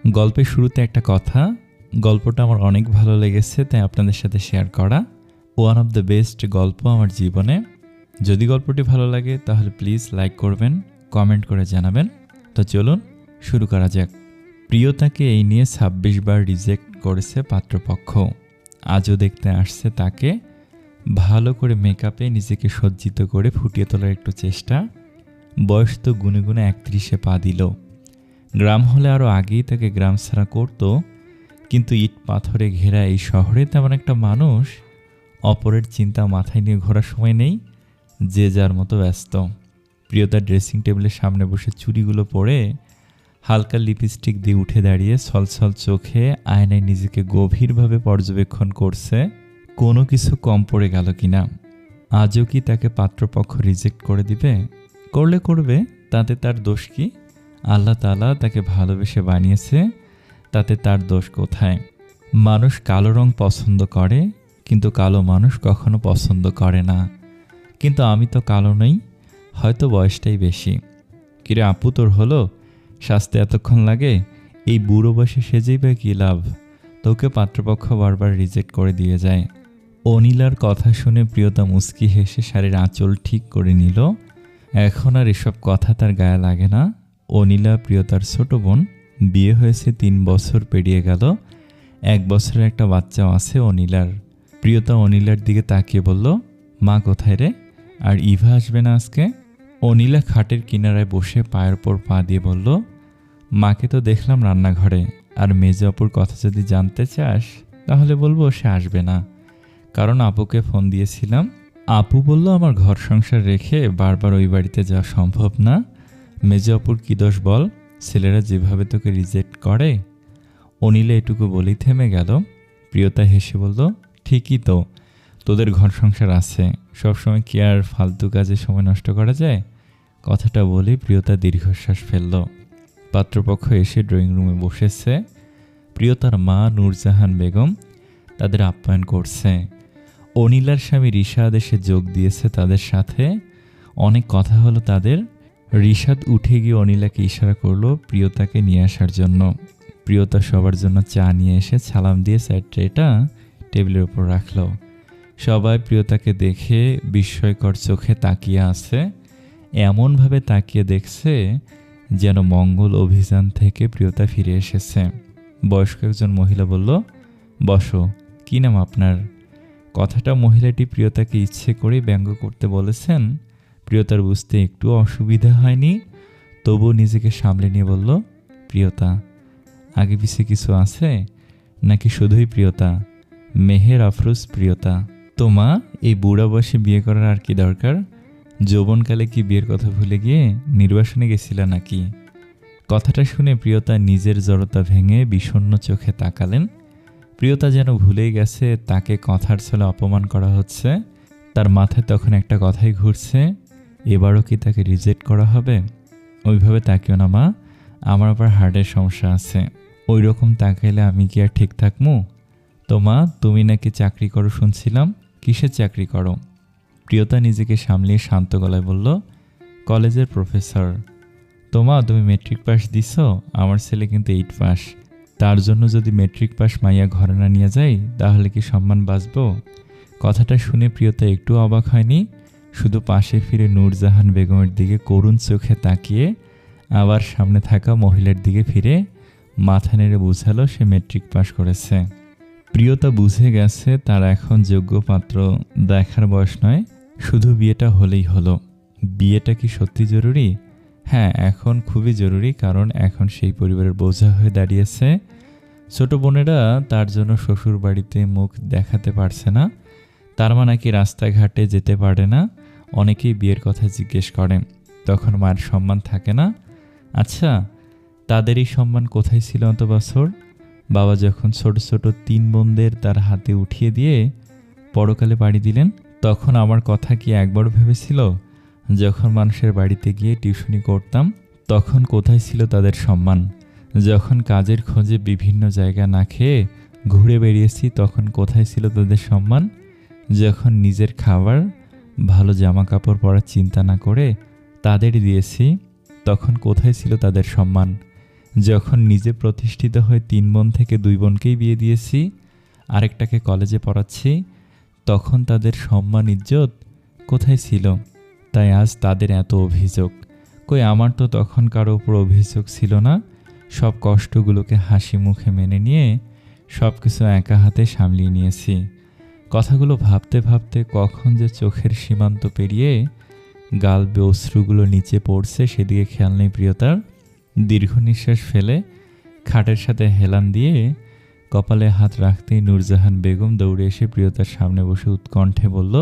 গল্পের শুরুতে একটা কথা, গল্পটা আমার অনেক ভালো লেগেছে, তাই আপনাদের সাথে শেয়ার করা। ওয়ান অফ দ্য বেস্ট গল্প আমার জীবনে। যদি গল্পটি ভালো লাগে তাহলে প্লিজ লাইক করবেন, কমেন্ট করে জানাবেন। তো চলুন শুরু করা যাক। প্রিয়তাকে এই নিয়ে 26 বার রিজেক্ট করেছে পাত্রপক্ষ। আজও দেখতে আসছে তাকে। ভালো করে মেকআপে নিজেকে সজ্জিত করে ফুটিয়ে তোলার একটু চেষ্টা। বয়স তো গুনে গুনে 31-এ পা দিল। গ্রাম হলে আরও আগেই তাকে গ্রাম ছাড়া করতো, কিন্তু ইট পাথরে ঘেরা এই শহরে তেমন একটা মানুষ অপরের চিন্তা মাথায় নিয়ে ঘোরার সময় নেই, যে যার মতো ব্যস্ত। প্রিয়তার ড্রেসিং টেবিলের সামনে বসে চুড়িগুলো পরে হালকা লিপস্টিক দিয়ে উঠে দাঁড়িয়ে ছলছল চোখে আয়নায় নিজেকে গভীরভাবে পর্যবেক্ষণ করছে, কোনো কিছু কম পড়ে গেল কিনা। আজও কি তাকে পাত্রপক্ষ রিজেক্ট করে দিবে? করলে করবে, তাতে তার দোষ কি? আল্লাহ তাআলা তাকে ভালোবেসে বানিয়েছে, তাতে তার দোষ কোথায়? মানুষ কালো রং পছন্দ করে, কিন্তু কালো মানুষ কখনো পছন্দ করে না। কিন্তু আমি তো কালো নই, হয়তো বয়সটাই বেশি। কিরে আপু, তোর হলো? সাজতে এতক্ষণ লাগে? এই বুড়ো বয়সে সেজেই বা কী লাভ? তোকে পাত্রপক্ষ বারবার রিজেক্ট করে দিয়ে যায়। অনিলার কথা শুনে প্রিয়তা মুচকি হেসে শাড়ির আঁচল ঠিক করে নিল। এখন আর এসব কথা তার গায়ে লাগে না। অনিলা প্রিয়তার ছোট বোন, বিয়ে হয়েছে 3 বছর পেরিয়ে গেল। 1 বছরের একটা বাচ্চাও আছে অনিলার। প্রিয়তা অনিলার দিকে তাকিয়ে বলল, মা কোথায় রে? আর ইভা আসবে না আজকে? অনিলা খাটের কিনারায় বসে পায়ের ওপর পা দিয়ে বলল, মাকে তো দেখলাম রান্নাঘরে। আর মেজো আপুর কথা যদি জানতে চাস তাহলে বলবো সে আসবে না, কারণ আপুকে ফোন দিয়েছিলাম। আপু বলল আমার ঘর সংসার রেখে বারবার ওই বাড়িতে যাওয়া সম্ভব না। মেজো আপুর কী দোষ বল? ছেলেরা যেভাবে তোকে রিজেক্ট করে। অনিলা এটুকু বলেই থেমে গেল। প্রিয়তা হেসে বলল, ঠিকই তো, তোদের ঘর সংসার আছে, সবসময় কি আর ফালতু কাজে সময় নষ্ট করা যায়? কথাটা বলেই প্রিয়তা দীর্ঘশ্বাস ফেলল। পাত্রপক্ষ এসে ড্রয়িং রুমে বসেছে। প্রিয়তার মা নূরজাহান বেগম তাদের আপ্যায়ন করছে। অনিলার স্বামী রিশাদ এসে যোগ দিয়েছে তাদের সাথে। অনেক কথা হলো তাদের। রিশাদ উঠে গিয়ে অনিলাকে ইশারা করলো প্রিয়তাকে নিয়ে আসার জন্য। প্রিয়তা সবার জন্য চা নিয়ে এসে সালাম দিয়ে চায়ের ট্রেটা টেবিলের উপর রাখল। সবাই প্রিয়তাকে দেখে বিস্ময়কর চোখে তাকিয়ে আছে। এমনভাবে তাকিয়ে দেখছে যেন মঙ্গল অভিযান থেকে প্রিয়তা ফিরে এসেছে। বয়স্ক একজন মহিলা বলল, বসো। কী নাম আপনার? কথাটা মহিলাটি প্রিয়তাকে ইচ্ছে করে ব্যঙ্গ করতে বলেছেন। প্রিয়তার বুঝতে একটু অসুবিধা হয়নি, তবুও নিজেকে সামলে নিয়ে বলল, প্রিয়তা। আগে পিছিয়ে কিছু আছে নাকি শুধুই প্রিয়তা? মেহের আফরোজ প্রিয়তা। তো মা, এই বুড়া বয়সে বিয়ে করার আর কি দরকার? যৌবনকালে কি বিয়ের কথা ভুলে গিয়ে নির্বাসনে গেছিলা নাকি? কথাটা শুনে প্রিয়তা নিজের জড়তা ভেঙে বিষণ্ণ চোখে তাকালেন। প্রিয়তা যেন ভুলেই গেছে তাকে কথার ছলে অপমান করা হচ্ছে। তার মাথায় তখন একটা কথাই ঘুরছে, এবারও কি তাকে রিজেক্ট করা হবে? ওইভাবে তাকিও না মা, আমার আবার হার্টের সমস্যা আছে। ওই রকম তাকাইলে আমি কি আর ঠিক থাকমু? তো মা, তুমি নাকি চাকরি করো শুনছিলাম, কিসের চাকরি করো? প্রিয়তা নিজেকে সামলিয়ে শান্ত গলায় বলল, কলেজের প্রফেসর। তো মা, তুমি মেট্রিক পাস দিছ? আমার ছেলে কিন্তু 8 পাস। তার জন্য যদি মেট্রিক পাস মাইয়া ঘরে না নিয়ে যাই তাহলে কি সম্মান বাঁচব? কথাটা শুনে প্রিয়তা একটু অবাক হয়নি, শুধু পাশে ফিরে নূরজাহান বেগমের দিকে করুণ চোখে তাকিয়ে আবার সামনে থাকা মহিলার দিকে ফিরে মাথা নেড়ে বুঝালো সে মেট্রিক পাস করেছে। প্রিয়তা বুঝে গেছে তার এখন যোগ্য পাত্র দেখার বয়স নয়, শুধু বিয়েটা হলেই হলো। বিয়েটা কি সত্যি জরুরি? হ্যাঁ, এখন খুবই জরুরি, কারণ এখন সেই পরিবারের বোঝা হয়ে দাঁড়িয়েছে। ছোট বোনেরা তার জন্য শ্বশুর বাড়িতে মুখ দেখাতে পারছে না, তার মা নাকি রাস্তাঘাটে যেতে পারে না। অনেকেই বিয়ের কথা জিজ্ঞেস করেন, তখন মায়ের সম্মান থাকে না। আচ্ছা, তাদের এই সম্মান কোথায় ছিল অত বছর? বাবা যখন ছোট ছোট 3 বোনদের তার হাতে উঠিয়ে দিয়ে পরকালে পাড়ি দিলেন, তখন আমার কথা কি একবার ভেবেছিল? যখন মানুষের বাড়িতে গিয়ে টিউশনি করতাম তখন কোথায় ছিল তাদের সম্মান? যখন কাজের খোঁজে বিভিন্ন জায়গা না খেয়ে ঘুরে বেরিয়েছি তখন কোথায় ছিল তাদের সম্মান? যখন নিজের খাবার, ভালো জামা কাপড় পরার চিন্তা না করে তাদেরই দিয়েছি তখন কোথায় ছিল তাদের সম্মান? যখন নিজে প্রতিষ্ঠিত হয়ে 3 বোন থেকে 2 বোনকেই বিয়ে দিয়েছি, আরেকটাকে কলেজে পড়াচ্ছি, তখন তাদের সম্মান ইজ্জত কোথায় ছিল? তাই আজ তাদের এত অভিযোগ। কই আমার তো তখন কারো উপর অভিযোগ ছিল না। সব কষ্টগুলোকে হাসি মুখে মেনে নিয়ে সব কিছু একা হাতে সামলিয়ে নিয়েছি। কথাগুলো ভাবতে ভাবতে কখন যে চোখের সীমান্ত পেরিয়ে গাল বেয়ে অশ্রুগুলো নিচে পড়ছে সেদিকে খেয়াল নেই প্রিয়তার। দীর্ঘ নিঃশ্বাস ফেলে খাটের সাথে হেলান দিয়ে কপালে হাত রাখতেই নূরজাহান বেগম দৌড়ে এসে প্রিয়তার সামনে বসে উৎকণ্ঠে বলল,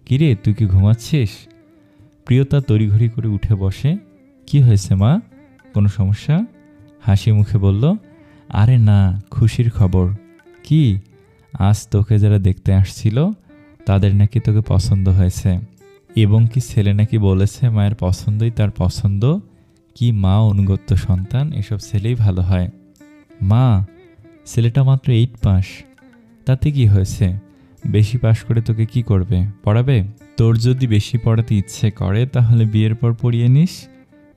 কিরে তুই কি ঘুমাচ্ছিস? প্রিয়তা তড়িঘড়ি করে উঠে বসে। কি হয়েছে মা, কোনো সমস্যা? হাসি মুখে বলল, আরে না, খুশির খবর। কি? আজ তোকে যারা দেখতে আসছিল তাদের নাকি তোকে পছন্দ হয়েছে, এবং কি ছেলে নাকি বলেছে মায়ের পছন্দই তার পছন্দ। কি মা, অনুগত্য সন্তান, এসব ছেলেই ভালো হয়। মা, ছেলেটা মাত্র 8 পাস, তাতে কি হয়েছে? বেশি পাশ করে তোকে কি করবে, পড়াবে? তোর যদি বেশি পড়াতে ইচ্ছে করে তাহলে বিয়ের পর পড়িয়ে নিস,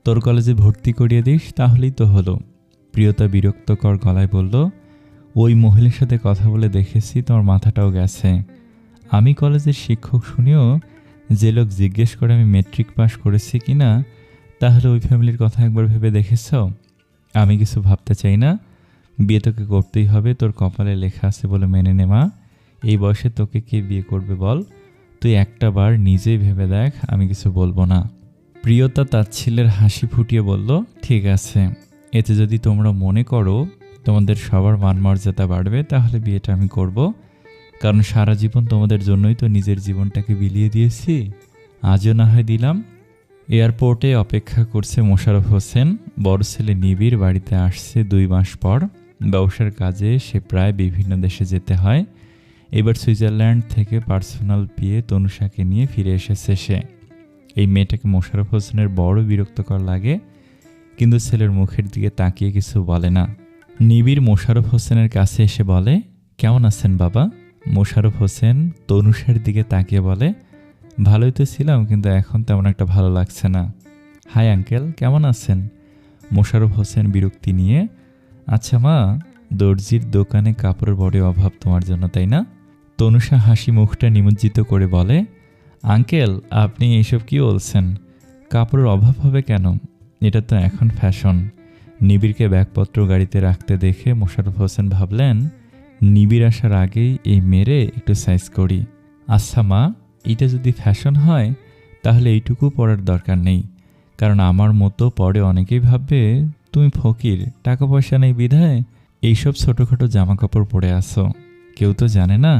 তোর কলেজে ভর্তি করিয়ে দিস, তাহলেই তো হলো। প্রিয়তা বিরক্তকর গলায় বলল, ওই মহিলার সাথে কথা বলে দেখেছি তোমার মাথাটাও গেছে। আমি কলেজের শিক্ষক শুনেও যে লোক জিজ্ঞেস করে আমি মেট্রিক পাস করেছি কি না, তাহলে ওই ফ্যামিলির কথা একবার ভেবে দেখেছ? আমি কিছু ভাবতে চাই না, বিয়ে তোকে করতেই হবে, তোর কপালে লেখা আছে বলে মেনে নে মা। এই বয়সে তোকে কে বিয়ে করবে বল? তুই একটা বার নিজেই ভেবে দেখ, আমি কিছু বলবো না। প্রিয়তা তাচ্ছিল্যের হাসি ফুটিয়ে বলল, ঠিক আছে, এতে যদি তোমরা মনে করো তোমাদের সবার মান মর্যাদা বাড়বে তাহলে বিয়েটা আমি করব, কারণ সারা জীবন তোমাদের জন্যই তো নিজের জীবনটাকে বিলিয়ে দিয়েছি, আজও না হয় দিলাম। এয়ারপোর্টে অপেক্ষা করছে মোশাররফ হোসেন। বড় ছেলে নিবিড় বাড়িতে আসছে 2 মাস পর। ব্যবসার কাজে সে প্রায় বিভিন্ন দেশে যেতে হয়। এবার সুইজারল্যান্ড থেকে পার্সোনাল পিএ তনুষাকে নিয়ে ফিরে এসেছে সে। এই মেয়েটাকে মোশাররফ হোসেনের বড় বিরক্তকর লাগে, কিন্তু ছেলের মুখের দিকে তাকিয়ে কিছু বলে না। নিবিড় মোশাররফ হোসেনের কাছে এসে বলে, কেমন আছেন বাবা? মোশাররফ হোসেন তনুষার দিকে তাকিয়ে বলে, ভালোই তো ছিলাম, কিন্তু এখন তেমন একটা ভালো লাগছে না। হাই আঙ্কেল, কেমন আছেন? মোশাররফ হোসেন বিরক্তি নিয়ে, আচ্ছা মা, দর্জির দোকানে কাপড়ের বড় অভাব তোমার জন্য, তাই না? তনুষা হাসি মুখটা নিমজ্জিত করে বলে, আঙ্কেল আপনি এইসব কি বলছেন? কাপড়ের অভাব হবে কেন? এটা তো এখন ফ্যাশন। নিবিড়কে ব্যাগপত্র গাড়িতে রাখতে দেখে মোশাররফ হোসেন ভাবলেন, নিবিড় আসার আগেই এই মেরে একটু সাইজ করি। আচ্ছা মা, এটা যদি ফ্যাশন হয় তাহলে এইটুকু পরার দরকার নেই, কারণ আমার মতো পরে অনেকেই ভাববে তুমি ফকির, টাকা পয়সা নেই বিধায় এইসব ছোটোখাটো জামা কাপড় পরে আসো। কেউ তো জানে না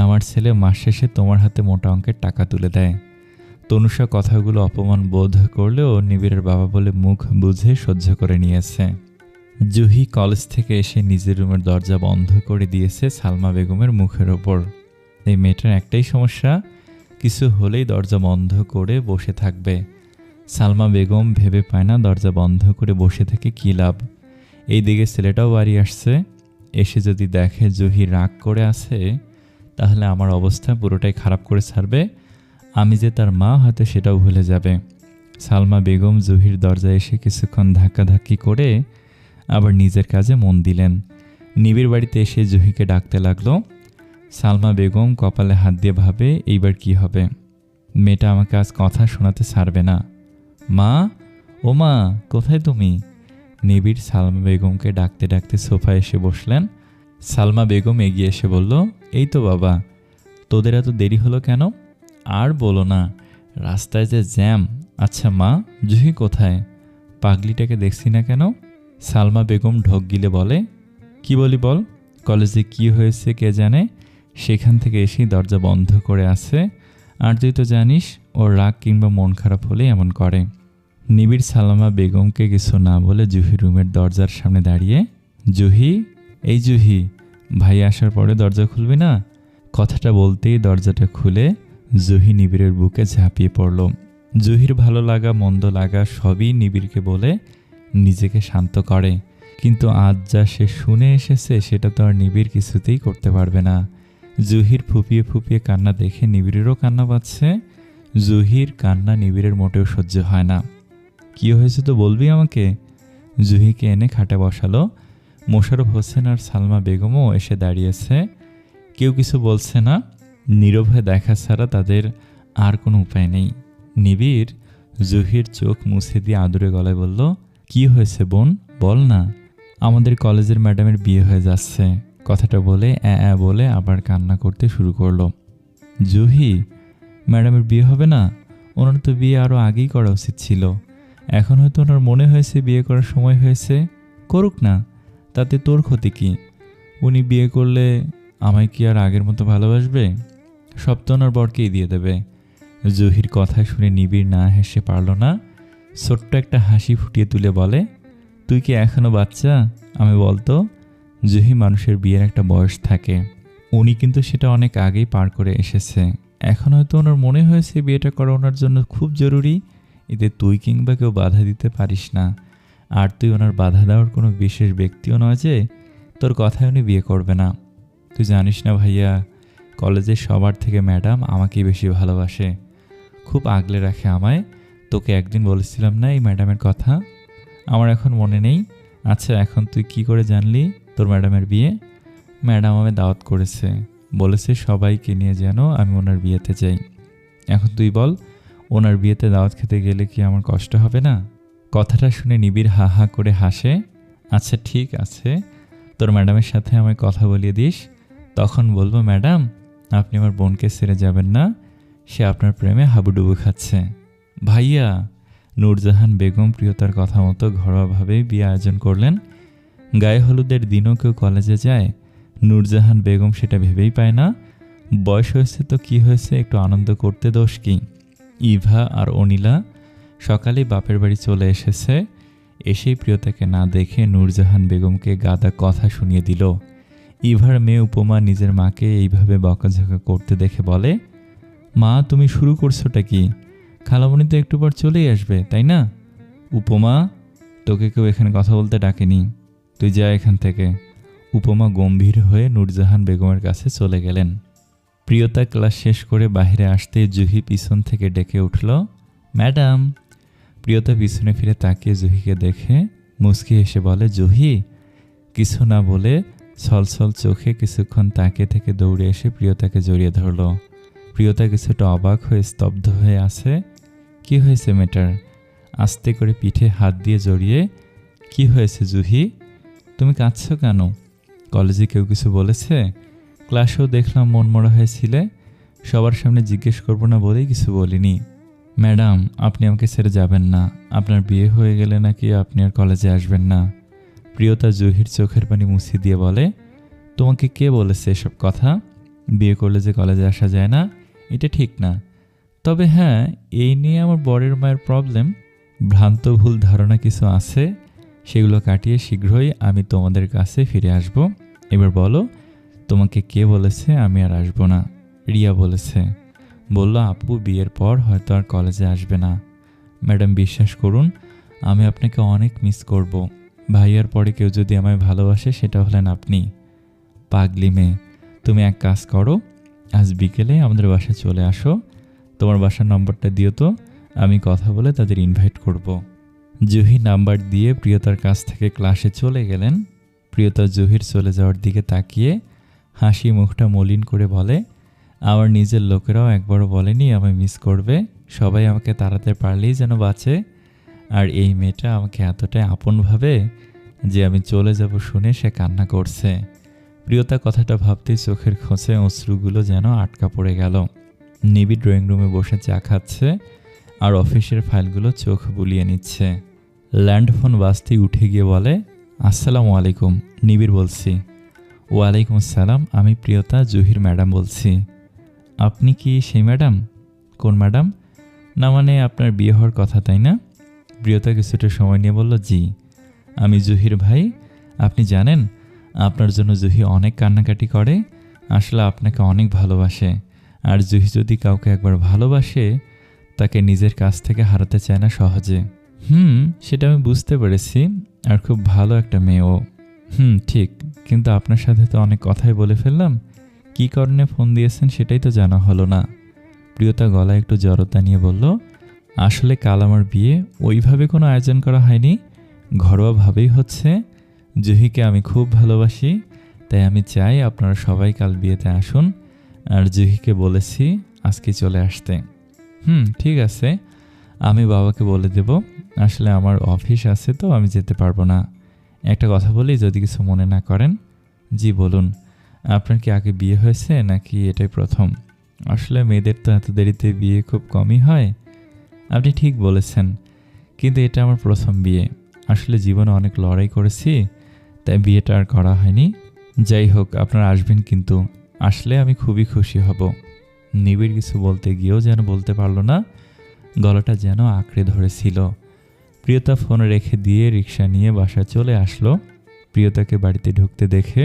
আমার ছেলে মাস শেষে তোমার হাতে মোটা অঙ্কের টাকা তুলে দেয়। তনুষা কথাগুলো অপমান বোধ করলেও নিবিড়ের বাবা বলে মুখ বুঝে সহ্য করে নিয়েছে। জুহি কলেজ থেকে এসে নিজের রুমের দরজা বন্ধ করে দিয়েছে সালমা বেগমের মুখের ওপর। এই মেয়েটার একটাই সমস্যা, কিছু হলেই দরজা বন্ধ করে বসে থাকবে। সালমা বেগম ভেবে পায় না দরজা বন্ধ করে বসে থেকে কী লাভ। এই দিকে ছেলেটাও বাড়ি আসছে, এসে যদি দেখে জুহি রাগ করে আছে তাহলে আমার অবস্থা পুরোটাই খারাপ করে ছাড়বে। আমি যে তার মা হয়তো সেটাও ভুলে যাবে। সালমা বেগম জুহির দরজায় এসে কিছুক্ষণ ধাক্কাধাক্কি করে আবার নিজের কাজে মন দিলেন। নিবিড় বাড়িতে এসে জুহিকে ডাকতে লাগলো। সালমা বেগম কপালে হাত দিয়ে ভাবে, এইবার কি হবে? মেয়েটা আমাকে আজ কথা শোনাতে ছাড়বে না। মা, ও মা, কোথায় তুমি? নিবিড় সালমা বেগমকে ডাকতে ডাকতে সোফায় এসে বসলেন। সালমা বেগম এগিয়ে এসে বলল, এই তো বাবা, তোদের এত দেরি হলো কেন? আর বলো না, রাস্তায় যে জ্যাম। আচ্ছা মা, জুহি কোথায়? পাগলিটাকে দেখছি না কেন? সালমা বেগম ঢোক গিলে বলে, কি বলি বল? কলেজে কি হয়েছে কে জানে, সেখান থেকে এসেই দরজা বন্ধ করে আছে। আর তুই তো জানিস ওর রাগ কিংবা মন খারাপ হলেই এমন করে। নিবিড় সালমা বেগমকে কিছু না বলে জুহি রুমের দরজার সামনে দাঁড়িয়ে, জুহি, এই জুহি, ভাই আসার পরে দরজা খুলবি না? কথাটা বলতেই দরজাটা খুলে জুহি নিবিড়ের বুকে ঝাঁপিয়ে পড়ল। জুহির ভালো লাগা মন্দ লাগা সবই নিবিড়কে বলে নিজেকে শান্ত করে, কিন্তু আজ যা সে শুনে এসেছে সেটা তো আর নিবিড় কিছুতেই করতে পারবে না। জুহির ফুপিয়ে ফুপিয়ে কান্না দেখে নিবিড়েরও কান্না পাচ্ছে। জুহির কান্না নিবিড়ের মোটেও সহ্য হয় না। কি হয়েছে তো বলবি আমাকে? জুহিকে এনে খাটে বসালো। মোশাররফ হোসেন আর সালমা বেগমও এসে দাঁড়িয়েছে। কেউ কিছু বলছে না, নীরব হয়ে দেখা ছাড়া তাদের আর কোনো উপায় নেই। নিবিড় জুহির চোখ মুছে দিয়ে আদুরে গলায় বলল, কি হয়েছে বোন, বল না। আমাদের কলেজের ম্যাডামের বিয়ে হয়ে যাচ্ছে। কথাটা বলে বলে আবার কান্না করতে শুরু করলো। জুহি, ম্যাডামের বিয়ে হবে না? ওনার তো বিয়ে আরও আগেই করা উচিত ছিল। এখন হয়তো ওনার মনে হয়েছে বিয়ে করার সময় হয়েছে, করুক না, তাতে তোর ক্ষতি কি? উনি বিয়ে করলে আমায় কি আর আগের মতো ভালোবাসবে? সব তো ওনার বরকেই দিয়ে দেবে। জুহির কথা শুনে নিবিড় না হেসে পারল না। ছোট্ট একটা হাসি ফুটিয়ে তুলে বলে, তুই কি এখনো বাচ্চা? আমি বলতো, জুহি, মানুষের বিয়ের একটা বয়স থাকে, উনি কিন্তু সেটা অনেক আগেই পার করে এসেছে। এখন হয়তো ওনার মনে হয়েছে বিয়েটা করা ওনার জন্য খুব জরুরি, এতে তুই কিংবা কেউ বাধা দিতে পারিস না। আর তুই ওনার বাধা দেওয়ার কোনো বিশেষ ব্যক্তিও নয় যে তোর কথায় উনি বিয়ে করবে না। তুই জানিস না ভাইয়া, কলেজের সবার থেকে ম্যাডাম আমাকেই বেশি ভালোবাসে, খুব আগলে রাখে আমায়। তোকে একদিন বলেছিলাম না এই ম্যাডামের কথা? আমার এখন মনে নেই। আচ্ছা, এখন তুই কি করে জানলি তোর ম্যাডামের বিয়ে? ম্যাডাম আমায় দাওয়াত করেছে, বলেছে সবাইকে নিয়ে যেন আমি ওনার বিয়েতে যাই। এখন তুই বল, ওনার বিয়েতে দাওয়াত খেতে গেলে কি আমার কষ্ট হবে না? কথাটা শুনে নিবিড় হা হা করে হাসে। আচ্ছা ঠিক আছে, তোর ম্যাডামের সাথে আমায় কথা বলিয়ে দিস, তখন বলবো, ম্যাডাম আপনি আমার বোনকে ছেড়ে যাবেন না, সে আপনার প্রেমে হাবুডুবু খাচ্ছে। ভাইয়া, নূরজাহান বেগম প্রিয়তার কথা মতো ঘরোয়াভাবেই বিয়ে আয়োজন করলেন। গায়ে হলুদের দিনও কেউ কলেজে যায়? নূরজাহান বেগম সেটা ভেবেই পায় না। বয়স হয়েছে তো কি হয়েছে, একটু আনন্দ করতে দোষ কি? ইভা আর অনিলা সকালেই বাপের বাড়ি চলে এসেছে। এসেই প্রিয়তাকে না দেখে নূরজাহান বেগমকে গাদা কথা শুনিয়ে দিল। ইভার মেয়ে উপমা নিজের মাকে এইভাবে বকাঝকা করতে দেখে বলে, মা তুমি শুরু করছোটা কি? খালামণি তো একটু পর চলেই আসবে, তাই না? উপমা, তোকে কেউ এখানে কথা বলতে ডাকেনি, তুই যা এখান থেকে। উপমা গম্ভীর হয়ে নূরজাহান বেগমের কাছে চলে গেলেন। প্রিয়তা ক্লাস শেষ করে বাইরে আসতে জুহি পিছন থেকে ডেকে উঠল, ম্যাডাম। প্রিয়তা পিছনে ফিরে তাকিয়ে জুহিকে দেখে মুচকি হেসে বলে, জুহি। কিছু না বলে ছলছল চোখে কিছুক্ষণ তাকিয়ে থেকে দৌড়ে এসে প্রিয়তাকে জড়িয়ে ধরল। প্রিয়তা কিছুটা অবাক হয়ে স্তব্ধ হয়ে আছে। কি হয়েছে মেয়েটার? আস্তে করে পিঠে হাত দিয়ে জড়িয়ে, কি হয়েছে জুহি, তুমি কাঁদছো কেন? কলেজে কেউ কিছু বলেছে? ক্লাসেও দেখলাম মনমরা হয়েছিলে, সবার সামনে জিজ্ঞেস করবো না বলেই কিছু বলিনি। ম্যাডাম আপনি আমাকে ছেড়ে যাবেন না, আপনার বিয়ে হয়ে গেলে নাকি আপনি আর কলেজে আসবেন না। প্রিয়তা জুহির চোখের পানি মুছে দিয়ে বলে, তোমাকে কে বলেছে এসব কথা? বিয়ে করলে যে কলেজে আসা যায় না, এটা ঠিক না। তবে হ্যাঁ, এই নিয়ে আমার বরের মায়ের প্রবলেম, ভ্রান্ত ভুল ধারণা কিছু আছে, সেগুলো কাটিয়ে শীঘ্রই আমি তোমাদের কাছে ফিরে আসব। এবার বলো, তোমাকে কে বলেছে আমি আর আসবো না? রিয়া বলেছে, বলল আপু বিয়ের পর হয়তো আর কলেজে আসবে না। ম্যাডাম বিশ্বাস করুন, আমি আপনাকে অনেক মিস করব। ভাইয়ার পরে কেউ যদি আমায় ভালোবাসে সেটা হলেন আপনি। পাগলি মেয়ে, তুমি এক কাজ করো, আজ বিকেলে আমাদের বাসায় চলে আসো, তোমার বাসার নম্বরটা দিও তো, আমি কথা বলে তাদের ইনভাইট করব। জুহি নাম্বার দিয়ে প্রিয়তার কাছ থেকে ক্লাসে চলে গেলেন। প্রিয়তা জুহির চলে যাওয়ার দিকে তাকিয়ে হাসি মুখটা মলিন করে বলে, আমার নিজের লোকেরাও একবারও বলেনি আমায় মিস করবে, সবাই আমাকে তাড়াতে পারলেই যেন বাঁচে। আর এই মেয়েটা আমাকে এতটাই আপন ভাবে যে আমি চলে যাব শুনে সে কান্না করছে। প্রিয়তা কথাটা ভাবতেই চোখের খোঁচে অশ্রুগুলো যেন আটকা পড়ে গেল। নিবিড় ড্রয়িং রুমে বসে চা খাচ্ছে আর অফিসের ফাইলগুলো চোখ বুলিয়ে নিচ্ছে। ল্যান্ডফোন বাজতেই উঠে গিয়ে বলে, আসসালামু আলাইকুম। নিবিড় বলছি। ওয়ালাইকুম আসসালাম, আমি প্রিয়তা জুহির ম্যাডাম বলছি। আপনি কি সেই ম্যাডাম? কোন ম্যাডাম? না মানে আপনার বিয়ে হওয়ার কথা, তাই না? প্রিয়তা কিছুটা সময় নিয়ে বলল, জি আমি জুহির ভাই। আপনি জানেন আপনার জন্য জুহি অনেক কান্নাকাটি করে, আসলে আপনাকে অনেক ভালোবাসে। আর জুহি যদি কাউকে একবার ভালোবাসে তাকে নিজের কাছ থেকে হারাতে চায় না সহজে। সেটা আমি বুঝতে পেরেছি, আর খুব ভালো একটা মেয়েও। ঠিক, কিন্তু আপনার সাথে তো অনেক কথাই বলে ফেললাম, কী কারণে ফোন দিয়েছেন সেটাই তো জানা হলো না। প্রিয়তা গলায় একটু জড়তা নিয়ে বলল, আসলে কাল আমার বিয়ে, ওইভাবে কোনো আয়োজন করা হয়নি, ঘরোয়াভাবেই হচ্ছে। জুহিকে আমি খুব ভালোবাসি, তাই আমি চাই আপনারা সবাই কাল বিয়েতে আসুন। আর জুহিকে বলেছি আজকে চলে আসতে। ঠিক আছে, আমি বাবাকে বলে দেব। আসলে আমার অফিস আছে তো আমি যেতে পারবো না। একটা কথা বলি, যদি কিছু মনে না করেন। জি বলুন। আপনার কি আগে বিয়ে হয়েছে নাকি এটাই প্রথম? আসলে মেয়েদের তো এত দেরিতে বিয়ে খুব কমই হয়। আপনি ঠিক বলেছেন, কিন্তু এটা আমার প্রথম বিয়ে। আসলে জীবনে অনেক লড়াই করেছি, তাই বিয়েটা আর করা হয়নি। যাই হোক, আপনারা আসবেন কিন্তু। আসলে আমি খুবই খুশি হব। নিবিড় কিছু বলতে গিয়েও যেন বলতে পারল না, গলাটা যেন আঁকড়ে ধরেছিল। প্রিয়তা ফোন রেখে দিয়ে রিক্সা নিয়ে বাসায় চলে আসলো। প্রিয়তাকে বাড়িতে ঢুকতে দেখে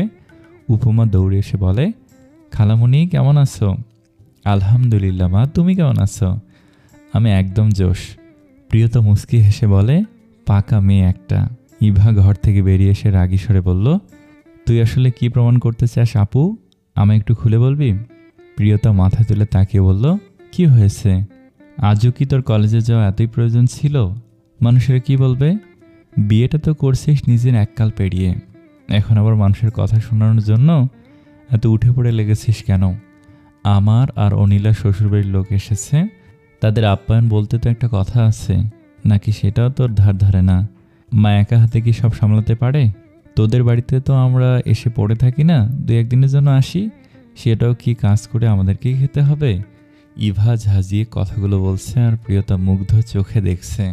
উপমা দৌড়ে এসে বলে, খালামণি কেমন আছো? আলহামদুলিল্লাহ মা, তুমি কেমন আছো? আমি একদম জোশ। প্রিয়তা মুচকি হেসে বলে, পাকা মেয়ে একটা। ইভা ঘর থেকে বেরিয়ে এসে রাগী স্বরে বলল, তুই আসলে কি প্রমাণ করতে চাস আপু? আমায় একটু খুলে বলবি? প্রিয়তা মাথা তুলে তাকিয়ে বলল, কি হয়েছে? আজও কি তোর কলেজে যাওয়া এতই প্রয়োজন ছিল? মানুষের কি বলবে? বিয়েটা তো করছিস নিজের এককাল পেরিয়ে, এখন আবার মানুষের কথা শোনানোর জন্য এত উঠে পড়ে লেগেছিস কেন? আমার আর অনিলা শ্বশুরবাড়ির লোক এসেছে, তাদের আপ্যায়ন বলতে তো একটা কথা আছে, নাকি সেটাও তোর ধার ধারে না? মা একা হাতে কি সব সামলাতে পারে? তোদের বাড়িতে তো আমরা এসে পড়ে থাকি না, 2-1 দিনের জন্য আসি, সেটাও কি কাজ করে আমাদেরকেই খেতে হবে? ইভা ঝাঁঝিয়ে কথাগুলো বলছে আর প্রিয়তা মুগ্ধ চোখে দেখছে।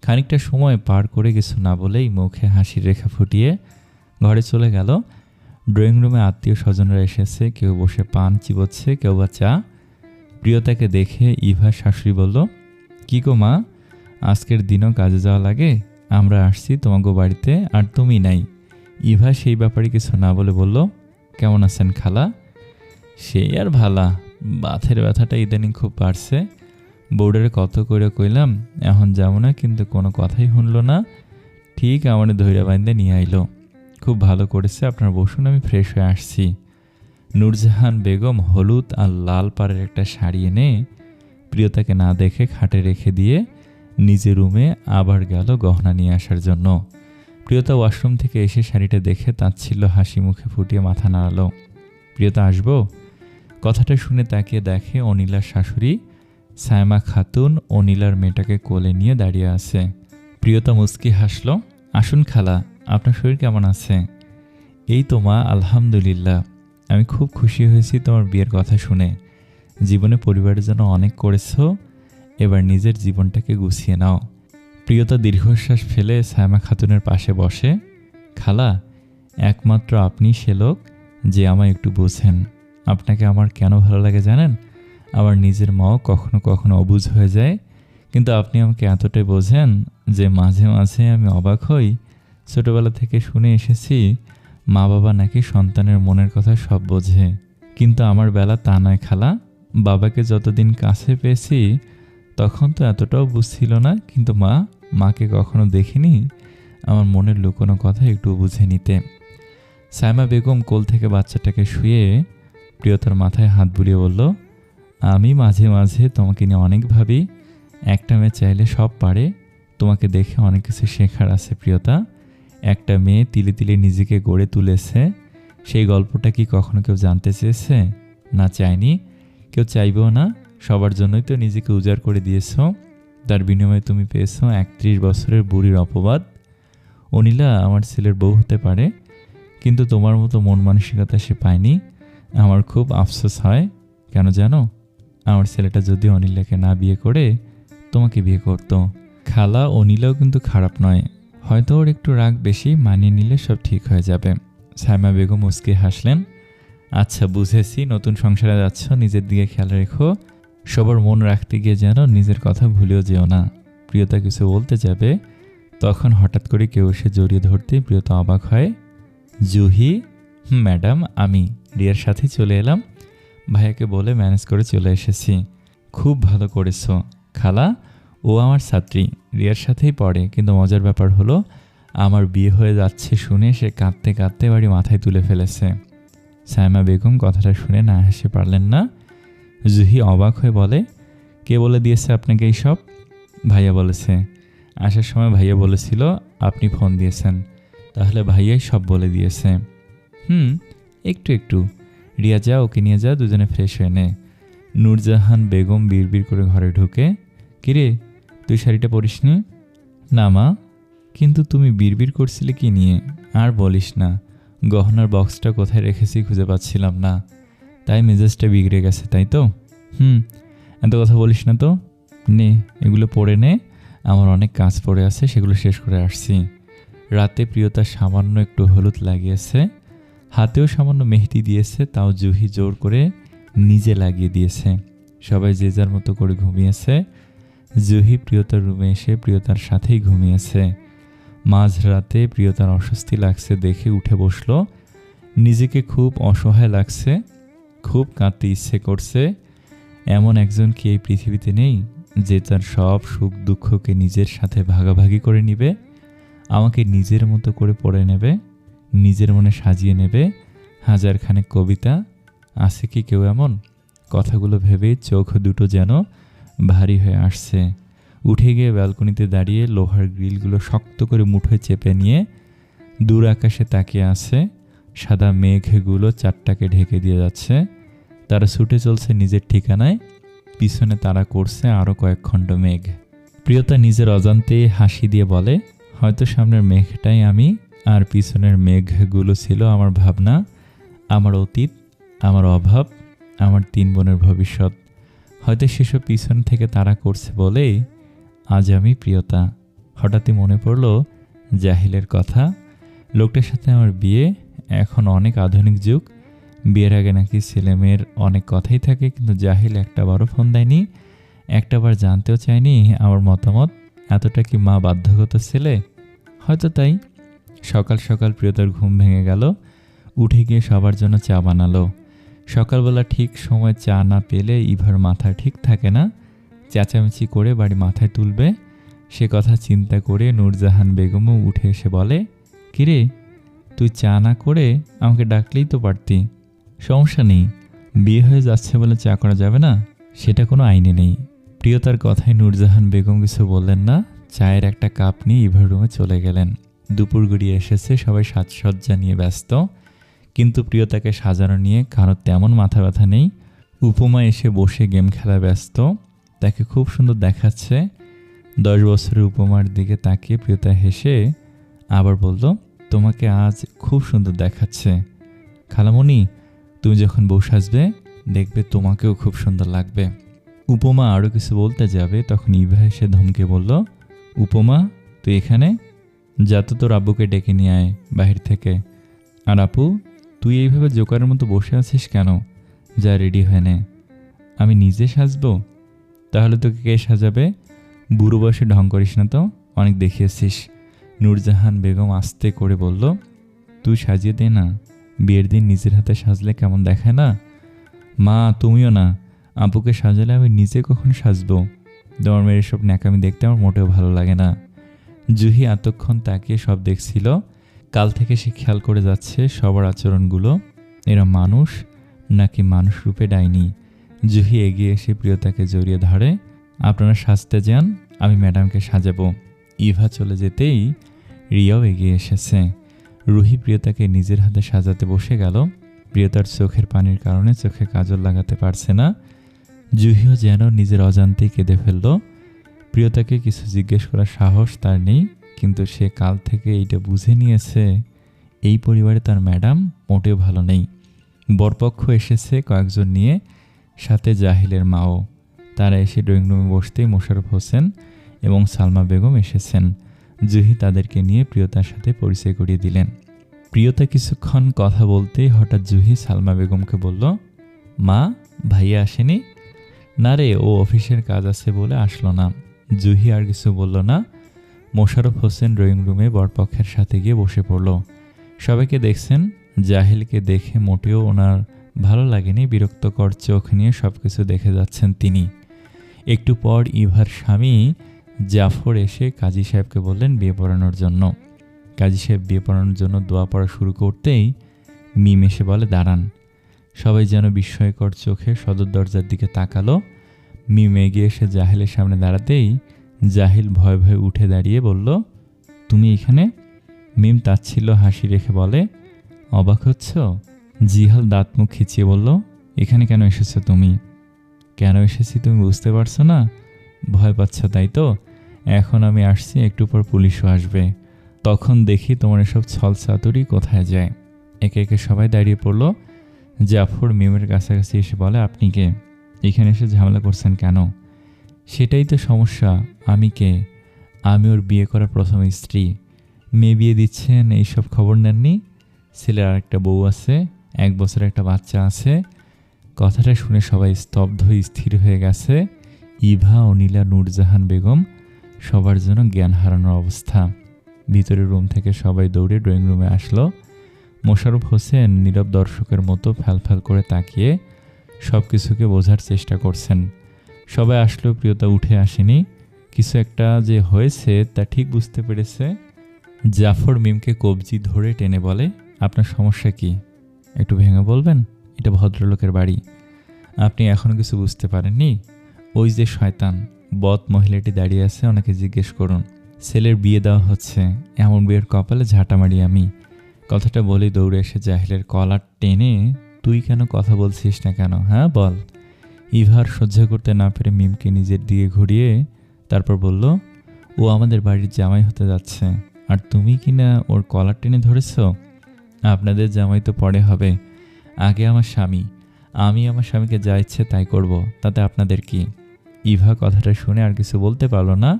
খানিকটা সময় পার করে কিছু না বলেই মুখে হাসির রেখা ফুটিয়ে ঘরে চলে গেল। ড্রয়িং রুমে আত্মীয় স্বজনরা এসেছে, কেউ বসে পান চিবোচ্ছে, কেউ বা চা। প্রিয়তাকে দেখে ইভার শাশুড়ি বলল, কি গো মা, আজকের দিনও কাজে যাওয়া লাগে? আমরা আসছি তোমাকে বাড়িতে আর তুমি নাই। ইভা সেই ব্যাপারে কিছু না বলে বলল, কেমন আছেন খালা? সেই আর ভালা, বাথের ব্যথাটা ইদানিং খুব বাড়ছে। বোর্ডারে কত করে কইলাম এখন যাবো না, কিন্তু কোনো কথাই শুনল না। ঠিক আমাদের ধৈর্য বাইন্দে নিয়ে আইলো। খুব ভালো করেছে, আপনার বসুন, আমি ফ্রেশ হয়ে আসছি। নূরজাহান বেগম হলুদ আর লাল পাড়ের একটা শাড়ি এনে প্রিয়তাকে না দেখে খাটে রেখে দিয়ে নিজের রুমে আবার গেল গহনা নিয়ে আসার জন্য। প্রিয়তা ওয়াশরুম থেকে এসে শাড়িটা দেখে তাচ্ছিল্য হাসি মুখে ফুটিয়ে মাথা নাড়ালো। প্রিয়তা আসবো? কথাটা শুনে তাকিয়ে দেখে অনিলার শাশুড়ি সায়মা খাতুন অনিলার মেয়েটাকে কোলে নিয়ে দাঁড়িয়ে আছে। প্রিয়তা মুচকি হাসল, আসুন খালা, আপনার শরীর কেমন আছে? এই তো মা, আলহামদুলিল্লাহ। আমি খুব খুশি হয়েছি তোমার বিয়ের কথা শুনে। জীবনে পরিবারের জন্য অনেক করেছো, এবার নিজের জীবনটাকে গুছিয়ে নাও। প্রিয়তা দীর্ঘশ্বাস ফেলে সায়মা খাতুনের পাশে বসে, খালা, একমাত্র আপনি সে লোক যে আমায় একটু বোঝেন। আপনাকে আমার কেন ভালো লাগে জানেন? আমার নিজের মাও কখনো কখনো অবুঝ হয়ে যায়, কিন্তু আপনি আমাকে এতটাই বোঝেন যে মাঝে মাঝে আমি অবাক হই। ছোটবেলা থেকে শুনে এসেছি মা বাবা নাকি সন্তানের মনের কথা সব বোঝে, কিন্তু আমার বেলা তা নয় খালা। বাবাকে যতদিন কাছে পেয়েছি তখন তো এতটাও বুঝছিল না, কিন্তু মাকে কখনো দেখিনি আমার মনের লুকোনো কথা একটু বুঝে নিতে। সায়মা বেগম কোল থেকে বাচ্চাটাকে শুয়ে প্রিয়তার মাথায় হাত বুলিয়ে বলল, আমি মাঝে মাঝে তোমাকে নিয়ে অনেক ভাবি। একটা মেয়ে চাইলে সব পারে, তোমাকে দেখে অনেক কিছু শেখার আছে প্রিয়তা। একটা মেয়ে তিলে তিলে নিজেকে গড়ে তুলেছে, সেই গল্পটা কি কখনো কেউ জানতে চেয়েছে? না, চাইনি, কেউ চাইবেও না। সবার জন্যই তো নিজেকে উজাড় করে দিয়েছ। তার বিনিময়ে তুমি পেয়েছ 31 বছরের বুড়ির অপবাদ। অনিলা আমার ছেলের বউ হতে পারে, কিন্তু তোমার মতো মন মানসিকতা সে পায়নি। আমার খুব আফসোস হয়। কেন জানো? আমার ছেলেটা যদি অনিলাকে না বিয়ে করে তোমাকে বিয়ে করতো। খালা, অনিলাও কিন্তু খারাপ নয়, হয়তো ওর একটু রাগ বেশি, মানিয়ে নিলে সব ঠিক হয়ে যাবে। সায়মা বেগম মুচকে হাসলেন, আচ্ছা বুঝেছি, নতুন সংসারে যাচ্ছ, নিজের দিকে খেয়াল রেখো। সবার মন রাখতে গিয়ে যেন নিজের কথা ভুলেও যেও না। প্রিয়তা কিছু বলতে যাবে, তখন হঠাৎ করে কেউ এসে জড়িয়ে ধরতেই প্রিয়তা অবাক হয়। জুহি? ম্যাডাম, আমি রিয়ার সাথে চলে এলাম। ভাইয়াকে বলে ম্যানেজ করে চলে এসেছি। খুব ভালো করেছো খালা, ও আমার ছাত্রী, রিয়ার সাথেই পড়ে, কিন্তু মজার ব্যাপার হলো আমার বিয়ে হয়ে যাচ্ছে শুনে সে কাঁদতে কাঁদতে বাড়ি মাথায় তুলে ফেলেছে। সায়মা বেগম কথাটা শুনে না হেসে পারলেন না। জুহি অবাক হয়ে বলে, কে বলে দিয়েছে আপনাকে এইসব? ভাইয়া বলেছে। আসার সময় ভাইয়া বলেছিল আপনি ফোন দিয়েছেন, তাহলে ভাইয়াই সব বলে দিয়েছে। একটু একটু। রিয়া, যা ওকে নিয়ে যা, দুজনে ফ্রেশ হয়ে নে। নূরজাহান বেগম বিড়বিড় করে ঘরে ঢুকে, কিরে তুই শাড়িটা পরিসনি? না মা। কিন্তু তুমি বিড়বিড় করছিলে কি নিয়ে? আর বলিস না, গহনার বক্সটা কোথায় রেখেছি খুঁজে পাচ্ছিলাম না, তাই মেজাজটা বিগড়ে গেছে, তাই তো? এত কথা বলিস না তো। নে, এগুলো পড়ে নে, আমার অনেক কাজ পড়ে আছে, সেগুলো শেষ করে আসছি। রাতে প্রিয়তা সামান্য একটু হলুদ লাগিয়েছে, হাতেও সামান্য মেহেদি দিয়েছে, তাও জুহি জোর করে নিজে লাগিয়ে দিয়েছে। সবাই যে যার মতো করে ঘুমিয়েছে। জুহি প্রিয়তার রুমে এসে প্রিয়তার সাথেই ঘুমিয়েছে। মাঝরাতে প্রিয়তার অস্বস্তি লাগছে দেখে উঠে বসলো। নিজেকে খুব অসহায় লাগছে, খুব কাঁদতে ইচ্ছে করছে। এমন একজন কি এই পৃথিবীতে নেই যে তার সব সুখ দুঃখকে নিজের সাথে ভাগাভাগি করে নিবে, আমাকে নিজের মতো করে পড়ে নেবে, নিজের মনে সাজিয়ে নেবে হাজারখানেক কবিতা। আছে কি কেউ এমন? কথাগুলো ভেবেই চোখ দুটো যেন ভারী হয়ে আসছে। উঠে গিয়ে ব্যালকনিতে দাঁড়িয়ে লোহার গ্রিলগুলো শক্ত করে মুঠোয় চেপে নিয়ে দূর আকাশে তাকিয়ে আছে। সাদা মেঘগুলো চারটাকে ঢেকে দিয়ে যাচ্ছে। তারা ছুটে চলছে নিজের ঠিকানায়, পিছনে তারা করছে আরও কয়েক খণ্ড মেঘ। প্রিয়তা নিজের অজান্তেই হাসি দিয়ে বলে, হয়তো সামনের মেঘটাই আমি, আর পিছনের মেঘগুলো ছিল আমার ভাবনা, আমার অতীত, আমার অভাব, আমার 3 বোনের ভবিষ্যৎ। হয়তো সেসব পিছন থেকে তারা করছে বলেই আজ আমি প্রিয়তা। হঠাৎই মনে পড়ল জাহিলের কথা। লোকটার সাথে আমার বিয়ে, এখন অনেক আধুনিক যুগ। বিয়ের আগে নাকি ছেলেমেয়ের অনেক কথাই থাকে, কিন্তু জাহিল একটাবারও ফোন দেয়নি, একটাবার জানতেও চায়নি আমার মতামত। এতটা কি মা বাধ্যগত ছেলে? হয়তো তাই। সকাল সকাল প্রিয়তার ঘুম ভেঙে গেল। উঠে গিয়ে সবার জন্য চা বানালো। সকালবেলা ঠিক সময় চা না পেলে ইভার মাথা ঠিক থাকে না, চেঁচামেচি করে বাড়ি মাথায় তুলবে। সে কথা চিন্তা করে নূরজাহান বেগমও উঠে এসে বলে, কিরে তুই চা না করে আমাকে ডাকলেই তো পারতি। সমস্যা নেই, বিয়ে হয়ে যাচ্ছে বলে চা করা যাবে না, সেটা কোনো আইনে নেই। প্রিয়তার কথায় নূরজাহান বেগম কিছু বললেন না। চায়ের একটা কাপ নিয়ে ইভার রুমে চলে গেলেন। দুপুর গড়িয়ে এসেছে, সবাই সাজসজ্জা নিয়ে ব্যস্ত, কিন্তু প্রিয়তাকে সাজানো নিয়ে কারো তেমন মাথা ব্যথা নেই। উপমা এসে বসে গেম খেলা ব্যস্ত, তাকে খুব সুন্দর দেখাচ্ছে। 10 বছরের উপমার দিকে তাকিয়ে প্রিয়তা হেসে আবার বলল, তোমাকে আজ খুব সুন্দর দেখাচ্ছে খালামণি, তুমি যখন বউ সাজবে দেখবে তোমাকেও খুব সুন্দর লাগবে। উপমা আরও কিছু বলতে যাবে, তখন ইভা এসে ধমকে বলল, উপমা তুই এখানে? যা তো তোর আব্বুকে ডেকে নিয়ে আয় বাহির থেকে। আর আপু, তুই এইভাবে জোকারের মতো বসে আছিস কেন? যা রেডি হয়ে নে। আমি নিজে সাজবো? তাহলে তোকে কে সাজাবে? বুড়ো বয়সে ঢং করিস না তো, অনেক দেখিয়েছিস। নূরজাহান বেগম আস্তে করে বলল, তুই সাজিয়ে দে না, বিয়ের দিন নিজের হাতে সাজলে কেমন দেখায় না? মা তুমিও না, আপুকে সাজালে আমি নিজে কখন সাজবো? তোমার মেয়ের সব ন্যাকামি দেখতে আমার মোটেও ভালো লাগে না। জুহি এতক্ষণ তাকিয়ে সব দেখছিল। কাল থেকে সে খেয়াল করে যাচ্ছে সবার আচরণগুলো, এরা মানুষ নাকি মানুষ রূপে ডাইনি। জুহি এগিয়ে এসে প্রিয়তাকে জড়িয়ে ধরে, আপনারা সাজতে যান, আমি ম্যাডামকে সাজাবো। ইভা চলে যেতেই রিয়াও এগিয়ে এসেছে। রুহি প্রিয়তাকে নিজের হাতে সাজাতে বসে গেল। প্রিয়তার চোখের পানির কারণে চোখে কাজল লাগাতে পারছে না। জুহিও যেন নিজের অজান্তেই কেঁদে ফেলল। প্রিয়তাকে কিছু জিজ্ঞেস করার সাহস তার নেই, কিন্তু সে কাল থেকে এইটা বুঝে নিয়েছে এই পরিবারে তার ম্যাডাম মোটেও ভালো নেই। বরপক্ষ এসেছে কয়েকজন নিয়ে, সাথে জাহিলের মাও। তারা এসে ড্রয়িং রুমে বসতেই মোশাররফ হোসেন এবং সালমা বেগম এসেছেন। জুহি তাদেরকে নিয়ে প্রিয়তার সাথে পরিচয় করিয়ে দিলেন। প্রিয়তা কিছুক্ষণ কথা বলতেই হঠাৎ জুহি সালমা বেগমকে বলল, মা ভাইয়া আসেনি? না রে, ও অফিসের কাজ আছে বলে আসলো না। জুহি আর কিছু বলল না। মোশাররফ হোসেন ড্রয়িং রুমে বরপক্ষের সাথে গিয়ে বসে পড়ল। সবাইকে দেখছেন, জাহিলকে দেখে মোটেও ওনার ভালো লাগেনি, বিরক্তকর চোখ নিয়ে সব কিছু দেখে যাচ্ছেন তিনি। একটু পর ইভার স্বামী জাফর এসে কাজী সাহেবকে বললেন বিয়ে পড়ানোর জন্য। কাজী সাহেব বিয়ে পড়ানোর জন্য দোয়া পড়া শুরু করতেই মিম এসে বলে, দাঁড়ান। সবাই যেন বিস্ময়কর চোখে সদর দরজার দিকে তাকালো। মিম এগিয়ে এসে জাহিলের সামনে দাঁড়াতেই জাহিল ভয়ে ভয়ে উঠে দাঁড়িয়ে বলল, তুমি এখানে? মিম তাচ্ছিল্য হাসি রেখে বলে, অবাক হচ্ছ? জিহাল দাঁত মুখ খিচিয়ে বলল, এখানে কেন এসেছো তুমি? কেন এসেছি তুমি বুঝতে পারছো না? ভয় পাচ্ছ তাই তো? এখন আমি আসছি, একটু পর পুলিশও আসবে, তখন দেখি তোমার এসব ছল চাতুরি কোথায় যায়। একে একে সবাই দাঁড়িয়ে পড়ল। জাফর মিমের কাছাকাছি এসে বলে, আপনি কে? এখানে এসে ঝামেলা করছেন কেন? সেটাই তো সমস্যা। আমি কে? আমি ওর বিয়ে করা প্রথম স্ত্রী। মেয়ে বিয়ে দিচ্ছেন, এইসব খবর নেননি? ছেলের আরেকটা বউ আছে, 1 বছরের একটা বাচ্চা আছে। কথাটা শুনে সবাই স্তব্ধ স্থির হয়ে গেছে। ইভা, অনিলা, নূরজাহান বেগম, সবার জন্য জ্ঞান হারানোর অবস্থা। ভিতরের রুম থেকে সবাই দৌড়ে ড্রয়িং রুমে আসলো। মোশাররফ হোসেন নীরব দর্শকের মতো ফ্যালফ্যাল করে তাকিয়ে সব কিছুকে বোঝার চেষ্টা করছেন। সবাই আসলেও প্রিয়তা উঠে আসেনি। কিছু একটা যে হয়েছে তা ঠিক বুঝতে পেরেছে। জাফর মিমকে কবজি ধরে টেনে বলে, আপনার সমস্যা কি? একটু ভেঙে বলবেন? এটা ভদ্রলোকের বাড়ি। আপনি এখনও কিছু বুঝতে পারেননি? ওই যে শয়তান বদ মহিলাটি দাঁড়িয়ে আছে, ওনাকে জিজ্ঞেস করুন। ছেলের বিয়ে দেওয়া হচ্ছে, এমন বিয়ের কপালে ঝাঁটা মারি আমি। কথাটা বলেই দৌড়ে এসে জাহিলের কলার টেনে, তুই কেন কথা বলছিস না কেন, হ্যাঁ বল। ইভার সহ্য করতে না পেরে মিমকে নিজের দিকে ঘুরিয়ে তারপর বলল, ও আমাদের বাড়ির জামাই হতে যাচ্ছে, আর তুমি কি না ওর কলার টেনে ধরেছ? আপনাদের জামাই তো পরে হবে, আগে আমার স্বামী। আমি আমার স্বামীকে যা ইচ্ছে তাই করব, তাতে আপনাদের কি? ইভা কথাটা শুনে আর কিছু বলতে পারল না।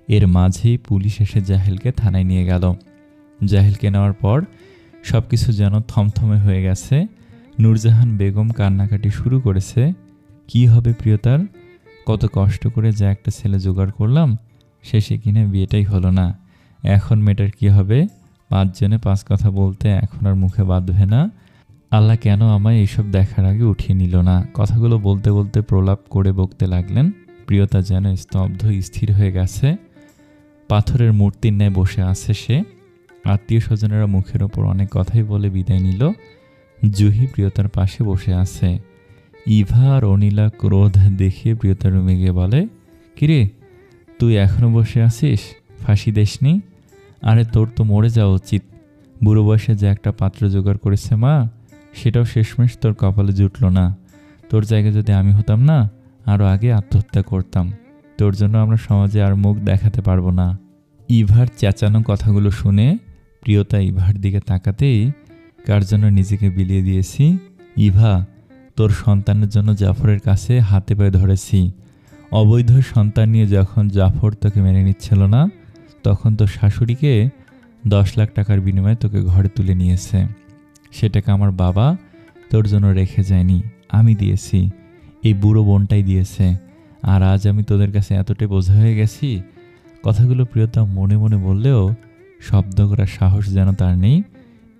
এর মাঝেই পুলিশ এসে জাহিলকে থানায় নিয়ে গেল। জাহিলকে নেওয়ার পর সব কিছু যেন থমথমে হয়ে গেছে। নূরজাহান বেগম কান্নাকাটি শুরু করেছে। কি হবে প্রিয়তার? কত কষ্ট করে যা একটা ছেলে জোগাড় করলাম, শেষে কিনা বিয়েটাই হলো না। এখন মেয়েটার কি হবে? 5 জনে 5 কথা বলতে এখন আর মুখে বাঁধবে না। আল্লাহ কেন আমায় এইসব দেখার আগে উঠিয়ে নিল না? কথাগুলো বলতে বলতে প্রলাপ করে বকতে লাগলেন। প্রিয়তা যেন স্তব্ধ স্থির হয়ে গেছে। পাথরের মূর্তির ন্যায় বসে আছে সে। আত্মীয় স্বজনেরা মুখের ওপর অনেক কথাই বলে বিদায় নিল। জুহি প্রিয়তার পাশে বসে আছে। ইভা আর অনিলা ক্রোধ দেখিয়ে প্রিয়তার রুমে গিয়ে বলে, কিরে তুই এখনো বসে আছিস? ফাঁসি দেসনি? আরে তোর তো মরে যাওয়া উচিত। বুড়ো বয়সে যে একটা পাত্র জোগাড় করেছে মা, সেটাও শেষমেশ তোর কপালে জুটল না। তোর জায়গায় যদি আমি হতাম না, আরও আগে আত্মহত্যা করতাম। তোর জন্য আমরা সমাজে আর মুখ দেখাতে পারবো না। ইভার চেঁচানো কথাগুলো শুনে প্রিয়তা ইভার দিকে তাকাতেই, কার জন্য নিজেকে বিলিয়ে দিয়েছি? ইভা, তোর সন্তানের জন্য জাফরের কাছে হাতে পায়ে ধরেছি। অবৈধ সন্তান নিয়ে যখন জাফর তোকে মেনে নিচ্ছিল না, তখন তোর শাশুড়িকে 10 লাখ টাকার বিনিময়ে তোকে ঘরে তুলে নিয়েছে। সেটাকে আমার বাবা তোর জন্য রেখে যায়নি, আমি দিয়েছি। এই বুড়ো বোনটাই দিয়েছে। আর আজ আমি তোদের কাছে এতটাই বোঝা হয়ে গেছি। কথাগুলো প্রিয়তা মনে মনে বললেও শব্দ করার সাহস যেন তার নেই।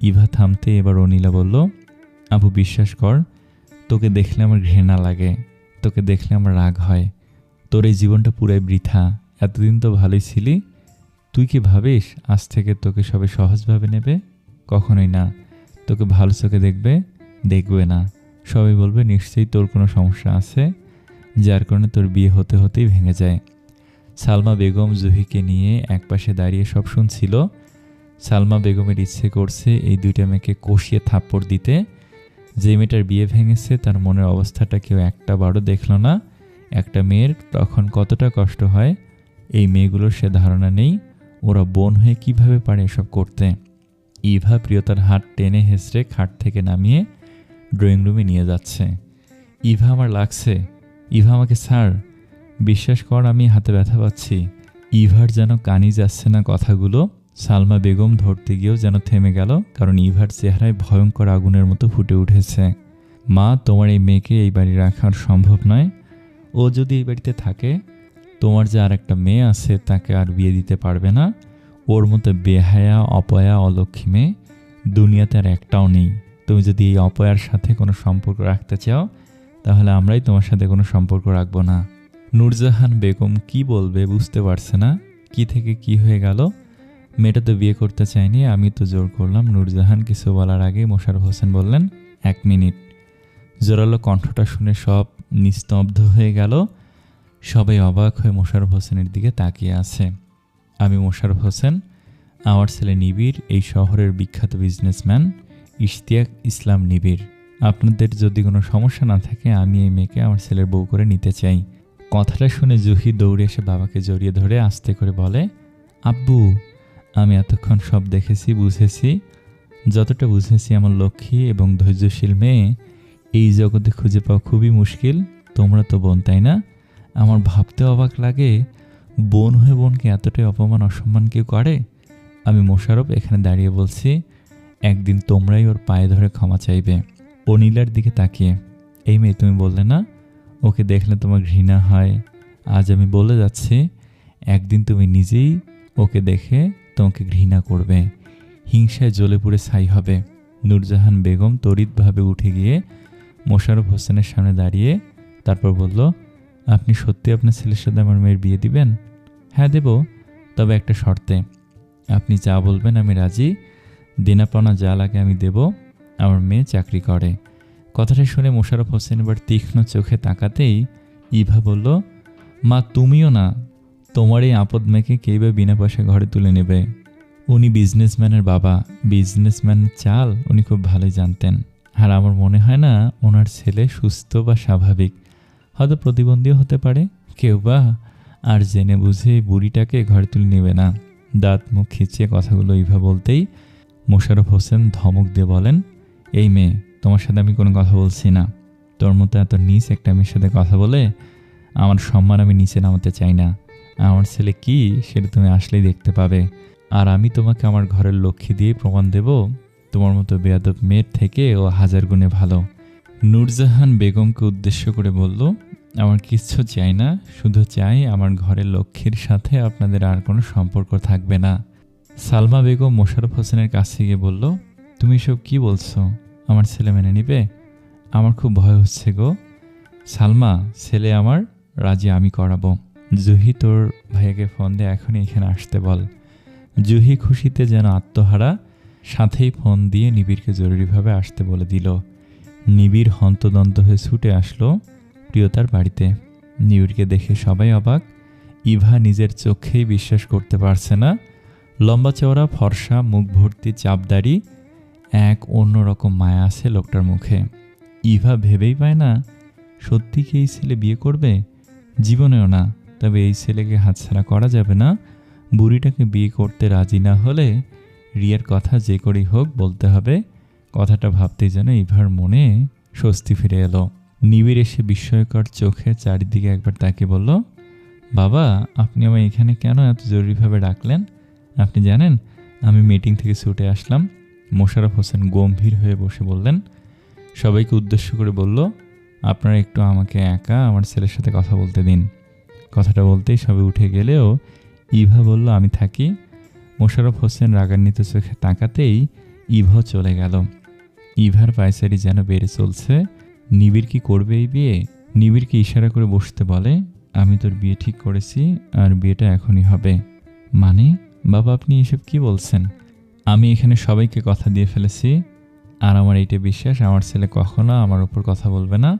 ইভা থামতে এবার অনিলা বলল, আপু বিশ্বাস কর, তোকে দেখলে আমার ঘৃণা লাগে, তোকে দেখলে আমার রাগ হয়। তোর এই জীবনটা পুরাই বৃথা। এতদিন তো ভালোই ছিলি। তুই কি ভাবিস আজ থেকে তোকে সবাই সহজভাবে নেবে? কখনোই না। তোকে ভালো চোখে দেখবে না। সবাই বলবে নিশ্চয়ই তোর কোনো সমস্যা আছে, যার কারণে তোর বিয়ে হতে হতেই ভেঙে যায়। সালমা বেগম জুহিকে নিয়ে একপাশে দাঁড়িয়ে সব শুনছিল। সালমা বেগমের ইচ্ছে করছে এই 2টা মেয়েকে কষিয়ে থাপ্পড় দিতে। যে মেয়েটার বিয়ে ভেঙেছে তার মনের অবস্থাটা কেউ একটা বারও দেখল না। একটা মেয়ের তখন কতটা কষ্ট হয় এই মেয়েগুলোর সে ধারণা নেই। ওরা বোন হয়ে কিভাবে পারে এসব করতে। ইভা প্রিয়তার হাত টেনে হেসড়ে খাট থেকে নামিয়ে ড্রয়িং রুমে নিয়ে যাচ্ছে। ইভা, আমার লাগছে। ইভা, আমাকে ছাড়। বিশ্বাস কর, আমি হাতে ব্যথা পাচ্ছি। ইভার যেন কানই যাচ্ছে না কথাগুলো। সালমা বেগম ধরতে গিয়েও যেন থেমে গেল, কারণ ইভার চেহারায় ভয়ঙ্কর আগুনের মতো ফুটে উঠেছে। মা, তোমার এই মেয়েকে এই বাড়ি রাখা সম্ভব নয়। ও যদি এই বাড়িতে থাকে, তোমার যে আর একটা মেয়ে আছে তাকে আর বিয়ে দিতে পারবে না। ওর মতো বেহায়া, অপয়া, অলক্ষী মেয়ে দুনিয়াতে আর একটাও নেই। তুমি যদি এই অপয়ার সাথে কোনো সম্পর্ক রাখতে চাও, তাহলে আমরাই তোমার সাথে কোনো সম্পর্ক রাখবো না। নূরজাহান বেগম কি বলবে বুঝতে পারছে না। কি থেকে কি হয়ে গেল। মেয়েটা তো বিয়ে করতে চায়নি, আমি তো জোর করলাম। নূরজাহান কিছু বলার আগে মোশাররফ হোসেন বললেন, 1 মিনিট। জোরালো কণ্ঠটা শুনে সব নিস্তব্ধ হয়ে গেল। সবাই অবাক হয়ে মোশাররফ হোসেনের দিকে তাকিয়ে আছে। আমি মোশাররফ হোসেন, আমার ছেলে নিবিড় এই শহরের বিখ্যাত বিজনেসম্যান ইশতিয়াক ইসলাম নিবিড়। আপনাদের যদি কোনো সমস্যা না থাকে আমি এই মেয়েকে আমার ছেলের বউ করে নিতে চাই। কথাটা শুনে জুহি দৌড়ে এসে বাবাকে জড়িয়ে ধরে আস্তে করে বলে, আব্বু, আমি এতক্ষণ সব দেখেছি, বুঝেছি। যতটা বুঝেছি আমার লক্ষ্মী এবং ধৈর্যশীল মেয়ে এই জগতে খুঁজে পাওয়া খুবই মুশকিল। তোমরা তো বোন, তাই না? আমার ভাবতে অবাক লাগে, বোন হয়ে বোনকে এতটাই অপমান অসম্মান কেউ করে? আমি মোশাররফ এখানে দাঁড়িয়ে বলছি, একদিন তোমরাই ওর পায়ে ধরে ক্ষমা চাইবে। ও নীলার দিকে তাকিয়ে, এই মেয়ে, তুমি বললে না ওকে দেখলে তোমার ঘৃণা হয়? আজ আমি বলে যাচ্ছি, একদিন তুমি নিজেই ওকে দেখে তোমাকে ঘৃণা করবে, হিংসায় জ্বলে পুড়ে ছাই হবে। নূরজাহান বেগম তড়িৎভাবে উঠে গিয়ে মোশাররফ হোসেনের সামনে দাঁড়িয়ে তারপর বলল, আপনি সত্যি আপনার ছেলের সাথে আমার মেয়ের বিয়ে দিবেন? হ্যাঁ দেব, তবে একটা শর্তে। আপনি যা বলবেন আমি রাজি, দেনাপাওনা যা লাগে আমি দেব। আমার মেয়ে চাকরি করে। কথাটা শুনে মোশাররফ হোসেন এবার তীক্ষ্ণ চোখে তাকাতেই ইভা বলল, মা তুমিও না, তোমার এই আপদ মেয়েকে কেই বা বিনা পয়সায় ঘরে তুলে নেবে? উনি বিজনেসম্যানের বাবা, বিজনেসম্যানের চাল উনি খুব ভালোই জানতেন। আর আমার মনে হয় না ওনার ছেলে সুস্থ বা স্বাভাবিক, হয়তো প্রতিবন্ধীও হতে পারে। কেউ বা আর জেনে বুঝে এই বুড়িটাকে ঘরে তুলে নেবে না। দাঁত মুখ খিচিয়ে কথাগুলো ইভা বলতেই মোশাররফ হোসেন ধমক দিয়ে বলেন, এই মেয়ে, তোমার সাথে আমি কোনো কথা বলছি না। তোর মতো এত নিচ একটা মেয়ের সাথে কথা বলে আমার সম্মান আমি নিচে নামাতে চাই না। আমার ছেলে কি সেটা তুমি আসলেই দেখতে পাবে। আর আমি তোমাকে আমার ঘরের লক্ষ্মী দিয়ে প্রমাণ দেব, তোমার মতো বেয়াদব মেয়ের থেকে ও হাজার গুণে ভালো। নূরজাহান বেগমকে উদ্দেশ্য করে বলল, আমার কিচ্ছু চাই না, শুধু চাই আমার ঘরের লক্ষ্মীর সাথে আপনাদের আর কোনো সম্পর্ক থাকবে না। সালমা বেগম মোশাররফ হোসেনের কাছে গিয়ে বলল, তুমি এসব কি বলছো? আমার ছেলে মেনে নিবে? আমার খুব ভয় হচ্ছে গো। সালমা, ছেলে আমার রাজি আমি করাবো। জুহি, তোর ভাইয়াকে ফোন দিয়ে এখনই এখানে আসতে বল। জুহি খুশিতে যেন আত্মহারা, সাথেই ফোন দিয়ে নিবিড়কে জরুরিভাবে আসতে বলে দিল। নিবিড় হন্তদন্ত হয়ে ছুটে আসলো প্রিয়তার বাড়িতে। নিবিড়কে দেখে সবাই অবাক। ইভা নিজের চোখেই বিশ্বাস করতে পারছে না। লম্বা চওড়া, ফর্সা, মুখ ভর্তি চাপদাড়ি, এক অন্যরকম মায়া আছে লোকটার মুখে। ইভা ভেবেই পায় না সত্যি কি এই ছেলে বিয়ে করবে? জীবনেও না। তবে এই ছেলেকে হাতছাড়া করা যাবে না। বুড়িটাকে বিয়ে করতে রাজি না হলে রিয়ার কথা যে করেই হোক বলতে হবে। কথাটা ভাবতেই যেন ইভার মনে স্বস্তি ফিরে এলো। নিবিড় এসে বিস্ময়কর চোখে চারিদিকে একবার তাকে বলল, বাবা, আপনি আমায় এখানে কেন এত জরুরিভাবে ডাকলেন? আপনি জানেন আমি মিটিং থেকে ছুটে আসলাম। মোশাররফ হোসেন গম্ভীর হয়ে বসে বললেন, সবাইকে উদ্দেশ্য করে বলল, আপনারা একটু আমাকে একা আমার ছেলের সাথে কথা বলতে দিন। কথাটা বলতেই সবাই উঠে গেলেও ইভা বলল, আমি থাকি। মোশাররফ হোসেন রাগান্বিত চোখে তাকাতেই ইভাও চলে গেল। ইভার পায়চারি যেন বেড়ে চলছে। নিবিড় কি করবে এই বিয়ে? নিবিড়কে ইশারা করে বসতে বলে, আমি তোর বিয়ে ঠিক করেছি আর বিয়েটা এখনই হবে। মানে বাবা, আপনি এসব কি বলছেন? আমি এখানে সবাইকে কথা দিয়ে ফেলেছি, আর আমার এইটা বিশ্বাস আমার ছেলে কখনো আমার উপর কথা বলবে না,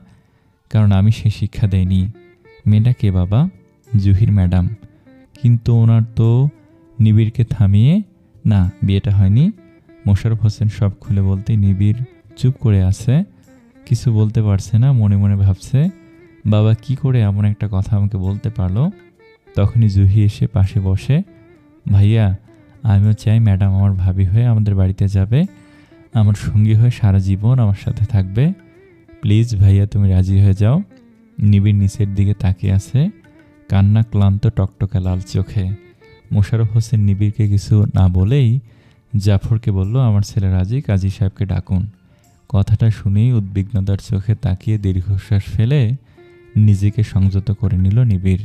কারণ আমি সে শিক্ষা দেইনি। মেয়েটা কে বাবা? জুহির ম্যাডাম। কিন্তু ওনার তো নিবিড়কে থামিয়ে, না, বিয়েটা হয়নি। মোশাররফ হোসেন সব খুলে বলতেই নিবিড় চুপ করে আছে, কিছু বলতে পারছে না। মনে মনে ভাবছে, বাবা কি করে এমন একটা কথা আমাকে বলতে পারলো। তখনই জুহি এসে পাশে বসে, ভাইয়া, আমিও চাই ম্যাডাম আমার ভাবি হয়ে আমাদের বাড়িতে যাবে, আমার সঙ্গী হয়ে সারা জীবন আমার সাথে থাকবে। প্লিজ ভাইয়া, তুমি রাজি হয়ে যাও। নিবিড় নিচের দিকে তাকিয়ে আছে, কান্না ক্লান্ত টকটকে লাল চোখে। মোশাররফ হোসেন নিবিড়কে কিছু না বলেই জাফরকে বলল, আমার ছেলে রাজি, কাজী সাহেবকে ডাকুন। কথাটা শুনেই উদ্বিগ্নতার চোখে তাকিয়ে দীর্ঘশ্বাস ফেলে নিজেকে সংযত করে নিল নিবিড়।